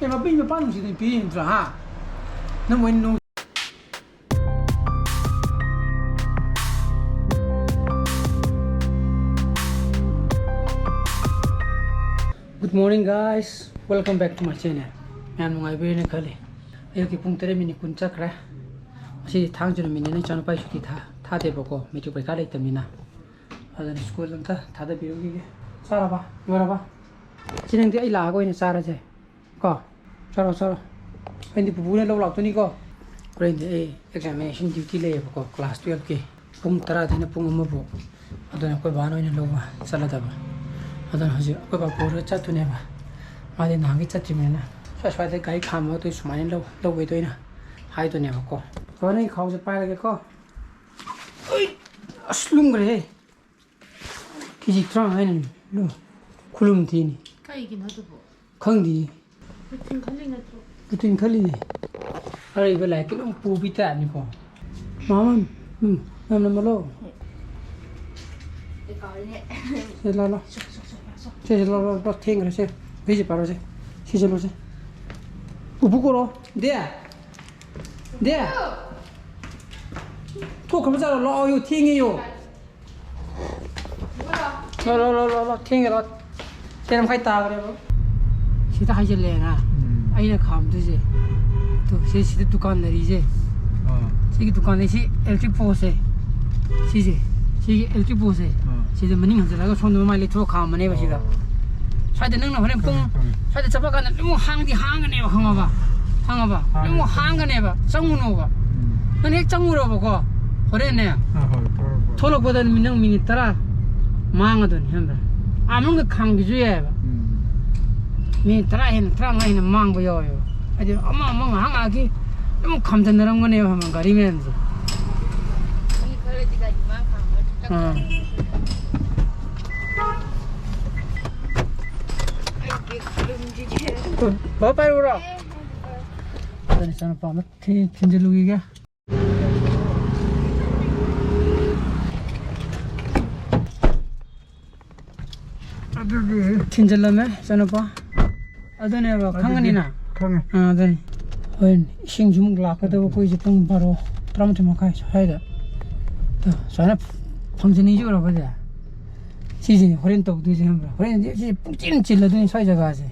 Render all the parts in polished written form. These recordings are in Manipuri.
mà pin mà pan thì pin rồi ha nó muốn nung. Good morning guys, welcome back to my channel. Anh mọi người bên khởi đây cái punct này mình cũng chắc ra. Thì tháng trước mình nên chọn bài suy tha để bảo cô mình chụp bài cá lấy tầm mình à. Ở đây school làm tha để biểu cái sao ba, vừa ba. Chỉ nên cái là coi này sao ra chứ. Có, sao. Anh đi bù này lâu lâu tôi đi có. Rồi thì examination duty lấy bảo cô class 12 cái. Punct tara thì nó punct mà bộ. Ở đây coi bán này lâu mà, sao là đâu. Ở đây hồi coi bảo cô rất chắc tôi nè mà. Mà đến hàng cái chắc chim này nè. Sao phải cái khám mà tôi số máy lâu với tôi nè. Hai tôi nè bảo cô. Có này khâu sẽ bay cái có. Ôi, slung cái cái gì trăng hay nè. Lo, kulum thì nè. Cái gì nó được bộ. Không đi. Butin khali nè thôi. Butin khali nè. Ở đây lại cái ông pu bị tạt nè cô. Mama, làm mà lo. Để coi nè. Sẽ lo. Sẽ lo thêm cái sẽ. Bây giờ bảo rồi. Sẽ lo sẽ. Ubu There. Thôi không sao lo yêu thiên yêu. Lo thiên rồi. Thế làm khai ta cái đó. Chị ta hay chơi lẻ à? Anh là khám thế gì? Thôi, chị दुकान này gì? Chị दुकान này chị electric post ấy. Chị electric post ấy. Chị thì mình hình cái 손으로 많이 lấy thuốc khám mà này vậy chị đó. Phải đến nâng nào phải bung, phải đến chấp cái này bung hang thì hang cái này hang mà. Bung hang cái này trong nó ba. Nó hết trong nó bao 그래 nè. 토록보다는 민능 따라 망하던 현다. 아무 거 강기 주에. 미 따라 해는 트랑아이는 망고요. 아주 엄마 항아기 너무 감전느런 거네요 하면 가리면서. 이 퀄리티가 이만큼. 뭐 빨리 오라. 저는 저는 밤에 틴질루기게. 틴질라메 저는 봐. 아더네 봐 강은이나. 강은. 아, 네. 원 싱중 라카도 보이지 뽕 바로 트라우트 마카이 해야 돼. 또 저는 방전이 주라 보자. 시즌 호렌 또 두지 한번. 호렌 이제 뽕찐 찔러더니 사이자 가지.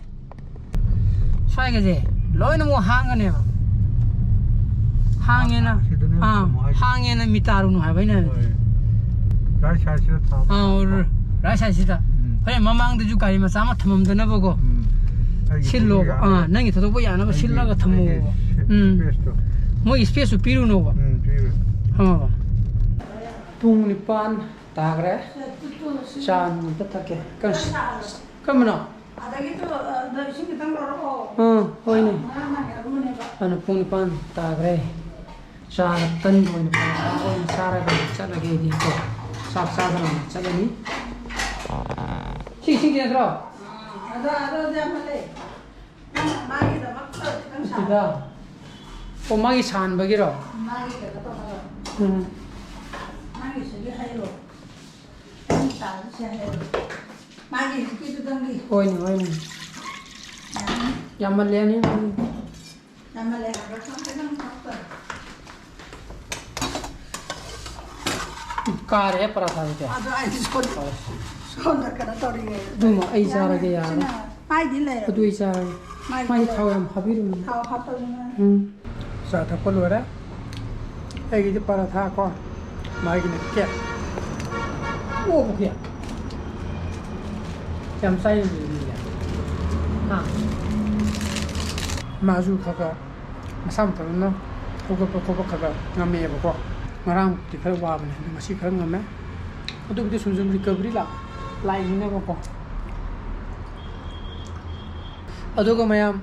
사이가지. 로이는 뭐 항은에 봐. 항에는 미따로는 하바이네. 라샤시다 타. 라샤시다. 그래 마망도 주 가리면 싸마 탐험도 나 보고. 실로 능이 더도 보이 안 하고 실로가 탐모. 뭐 스페이스 비루노 봐. 비루. 봐. 붕니판 다 그래. 짠 부탁해. 그러면 아다기도 너 신경 당으로. 호이네. 아는 붕니판 다 그래. 자, tân rồi nó phải xa ra chắc là cái gì đó sao ra nó chắc là ní xin kia rồi đó ra mà lấy mang cái đó bắt cái đó ôm mang cái sàn bao nhiêu rồi mang cái đó mang cái gì hay rồi mang cái hay rồi mang cái đó đang đi ôi này yam mà lấy này yam mà lấy cái đó cái nó tốt car है पराठा क्या 아주 아이 손 닦아라 떨이게 누마 이자라게 야 많이 딜래 그도 이자 많이 타오야 하비루 타오 합도는 자 닦고 놓으라 애기 집 पराठा को 마이기네 क्या ओ क्या 참 사이즈 이야 아 마주 가가 삼터는 고고 가가 남에 보고 Marang di khởi qua mình mà xí khởi ngầm á, tôi bị xuống dùng recovery lại như này bao ở đâu có mấy em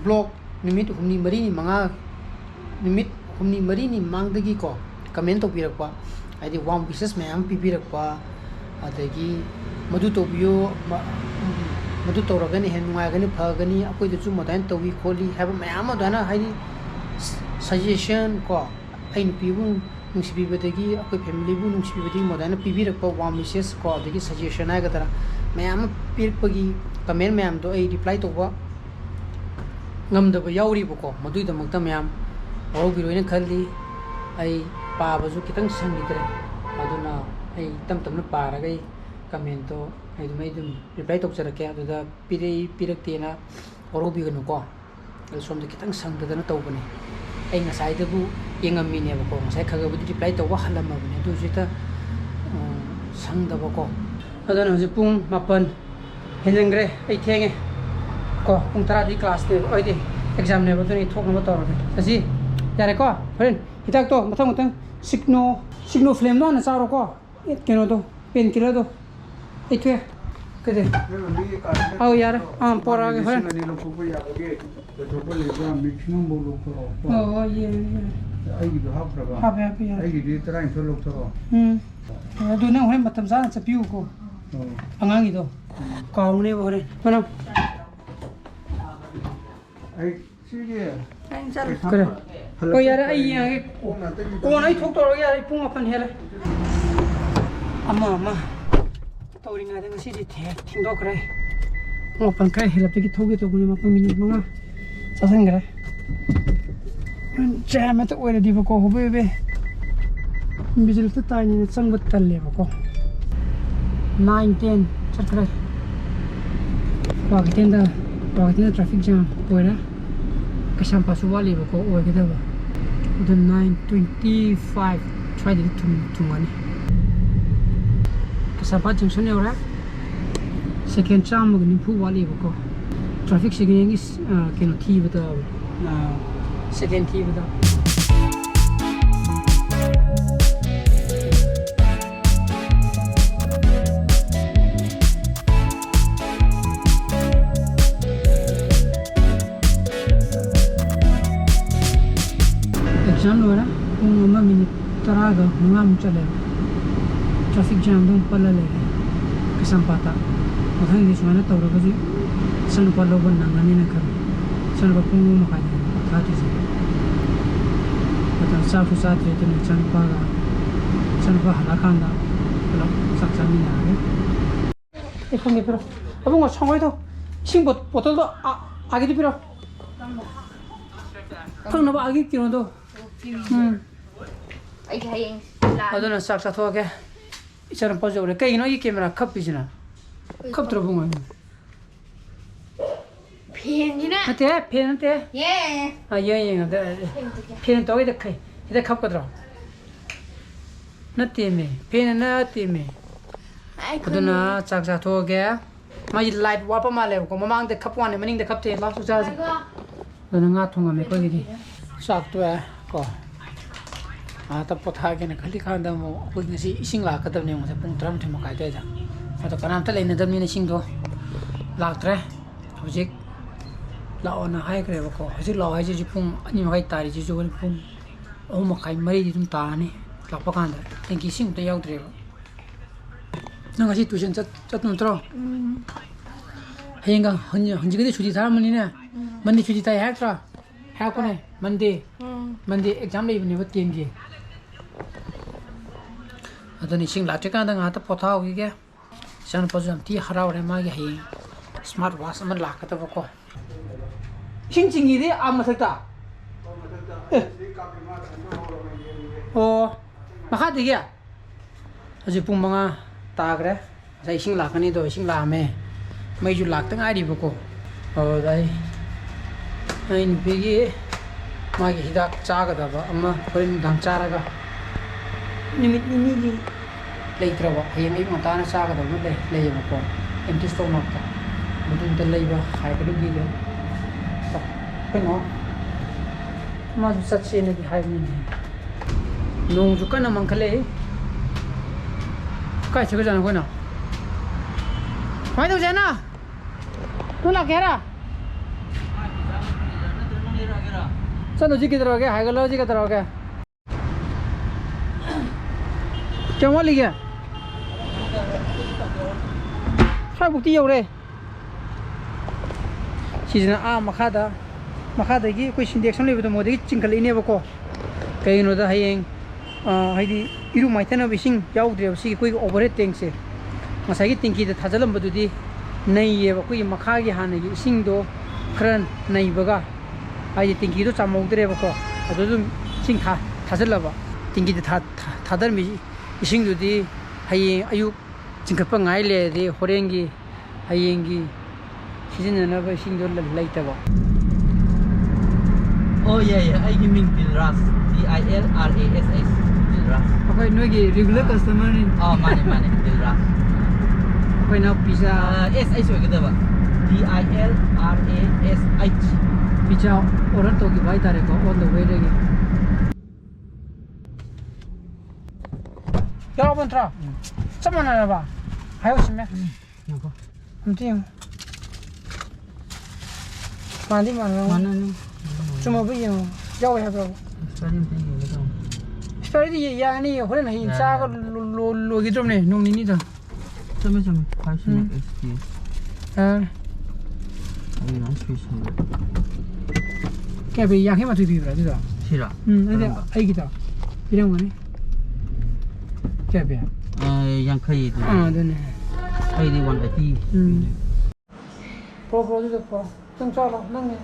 blog nimit humni mari ni manga nimit humni mari ni mang dagi ko comment to pirak pa ai di one pieces me am pirak pa adagi madu to bio madu to ragani hen ngai gani phagani akoi de chu madan to wi kholi have me am adana hai suggestion ko ain pibu nungsibi badagi akoi family bu nungsibi badagi modana pibirak pa one pieces ko adagi suggestion ai ga tara mayam pirpagi comment mayam to ai reply to ba ngam da ba yauri ba ko madui da makta mayam oro bi roina khalli ai pa ba ju kitang sangi tre aduna ai tam tam na pa ra gai comment to ai mai dum reply to chara ke adu da pirak te na oro bi ganu ko al som da kitang sang da na to bane ai ngasai da bu yengam mi ne ba ko ngasai khaga bu reply to wa halam ba ne du jita sang da ba ko adana ji pung mapan henjengre ai thenge ko pung tara di class ne oi di exam ne ba tu ni thok na ba tor asi yare ko friend hitak to mathang signal flame no na saro ko keno to pen kilo to itwe kede au yare pora ge friend oh ye ai gi hab ra ha ba ya ai gi tara in lok to adu na hoy matam sa chapiu ko angangi to kaung ne bore mana ai sige anh chân kare ko yare ai ya ko nai thok to yare pung apan hele ama tauringa de ngasi di the thingdo kare mo pan kare hele pe ki thoge to guni ma pa minute manga sasan kare jam ta oile di ko hobe be bijil ta tani chang bat tal le ko 9 10 char kare wa ki tenda traffic jam oira kasam pasuwali ko oe ke dawa the 9:25 try to money kasam pa junction ne ora second cham mo ni phu wali ko traffic signing is keno thi bata second thi bata exam lo na kung minute taraga mangamchale traffic jam dong palale kasampata mathang di sumana tawraga ji san pa loban nangani na kar san pa pung makai thati ji patang sa fu sa tre tin san pa halakanda lo saksami na ge e phonge pero abong chongoi to sing botol do age di pero thang na ba age kino do anh hay aduna sak sa thoke icharam pa jore kai no I camera khap pisina khap tro bunga phiền chứ nè ate pen ate yeah ye da pen to ide kai ide khap ka tro na te me pen na te me aduna sak sa thoke mai light wa pa ma le ko mamang de khap wan maning de khap te la su sa aduna nga thunga me ko gi sak to ko ta potha ke na khali khanda mo ko ngasi ising la ka ne mo se pung tram thima kai te ja ta kanam ta leina dam ni sing do lak tre hojik la ona hai kre ko hojik la hai ji pung ani mai tari ji jo pung o ma kai mari ji tum ta ni lak pa kan da thank you sing ta yaw tre na ngasi tuition chat no tro henga hanji ge chuti thar mani ne mandi chuti tai ha tra ha ko ne Monday exam lei bani ba tin ji adani sing la te kan da nga ta potha ho ge san pa jam ti harau re ma ge hi smart watch man la ka ta ko sing ching gi de am thak ta o ma kha de ge aji pung manga ta gre sai sing la ka ni do sing la me mai ju lak tang ai di ba ko o dai ai ni be ge मागी हिदाक चागदबा अमा फरिन दंग चारागा निमित निगी लेत्रबा हेम एक मताना चागदबा ले लेयबको एम्टी स्टोमक का बुदुन त लेबा हाइबदु गिले त कनो मा जु सच्चे ने हाइबनि नोंग जु कना मंखले काय छग जान कोना फाइदो जाना तू ला घेरा चलो जी किधर हो गया हाई गलो जी किधर हो गया क्या वाली गया सब बुती हो रहे चीज़ ना मखा दा की कोई सिंडेक्शन ले तो मोदी चिंकल इन्हें बको कहीं नोदा है ये हाइडी इरु माइथना बिशिंग याउ ड्रेव सी कोई ओवरहेड टैंक से ꯉꯁꯥꯏꯒꯤ ꯇꯦꯡꯀꯤꯗ ꯊꯥꯖꯤꯜꯂꯝꯕꯗꯨꯗꯤ ꯅꯩꯌꯦꯕ ꯑꯩꯈꯣꯏꯒꯤ ꯃꯈꯥꯒꯤ ꯍꯥꯟꯅꯒꯤ ꯏꯁꯤꯡꯗꯣ ꯈꯔ ꯅꯩꯕꯒ ꯍꯥꯏꯗꯤ ꯇꯦꯡꯀꯤꯗꯣ ꯆꯥꯝꯍꯧꯗ꯭ꯔꯦꯕꯀꯣ ꯑꯗꯨ ꯑꯗꯨꯝ ꯏꯁꯤꯡ ꯊꯥꯖꯤꯜꯂꯕ ꯇꯦꯡꯀꯤꯗ ꯊꯥꯗꯔꯝꯃꯤ 이싱도디 하이 아육 징급방 아일레디 호랭기 하이행기 시즌나바 이싱도 라이타바 Oh yeah yeah, I give me Dilras, DILRASS, Dilras. Okay, nogi regular customer ni. Oh money Dilras. Okay, now pizza. SH kita ba? DILRASH. Pizza order to gi bai tare ko on the way lagi. Yaro bontra. Sama na ba? Hayo sime. Nako. Amti. Mandi mana? Mana ni? Cuma beli yang jauh ya bro. Sekarang tinggi gitu. Sekarang ni ya ni orang ni insa lo gitu ni nung ni dah. Cuma fashion ST. Ini non fashion. Kaya beli yang hemat tu berapa tu? Sira. Ada air kita. Bilang mana? Kaya beli? Yang kaya itu. Tu ni. Kaya di 180. Pro tu pro. Tengok salah nang ni.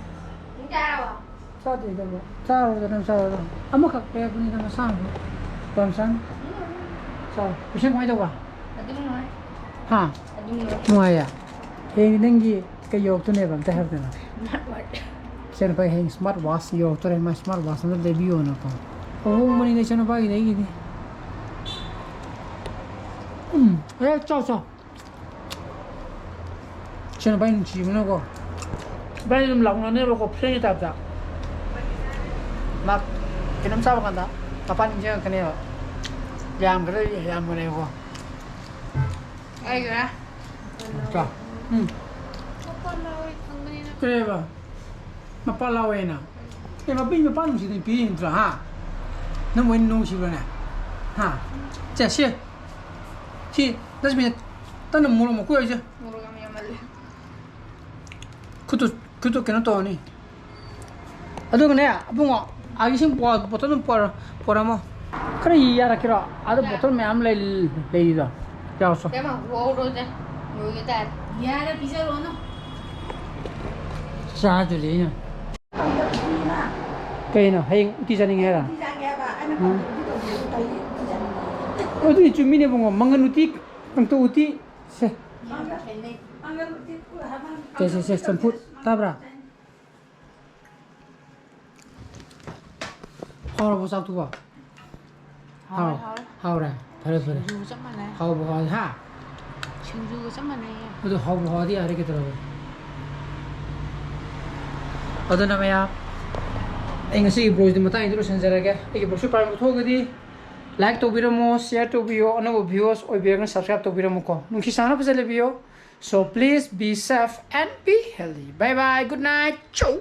Satu itu bro. Salah dalam salah. Amak kaya punya dalam salah. Bangsan. Salah. Pusing kau itu apa? Ha. Muaya. Hei nengi kayak tu ni bang. Tahap tu na. Saya nampak hei smart watch yo. Tu remai smart watch tu debut na kau. Oh mana ni saya nampak ini gini. Ciao ciao. Saya nampak ini cium na kau. Bayi dalam lawan ni kau pusing tak tak. Mak, kinam sahaja kan tak? Kapan ini jangan kena jam kerja jam mana kau? Ayo lah. Cak. Kenapa? Mapa lawena. Mapa mapa mesti dipiin tu ha. Namun Nungsiba ni. Ha. Jadi si, dah sebenarnya tanam mula muka aja. Mulu kami yang malu. Kutu kena tahu ni. Aduh kena apa ngah? Agi sih botol tu pora mo. Kerana iya nak kira ada botol macam lei dah. Jauh so. Tema, wow roja. Mulu kita. Ya ada pizza rono. Sah tu leh ni. Kaya na, hayang uti sa ningera. Oh tu ni cumi ni bungo, mangan uti, ang tu uti. Se. Se semput, tabra. Hao bo sak tu ba. Hao ra. Phare. Dù chắc mà này. Hao bo ha. Chừng dù chắc mà này. Itu hao bo di are kita ro. Ado na maya. Engasi bros di mata itu senjara ke. Eki bros par mo thoga di. Like to biramo, share to bio, ano videos oi biar subscribe to biramo ko. Nungki sana pasal video. So please be safe and be healthy. Bye bye. Good night. Ciao.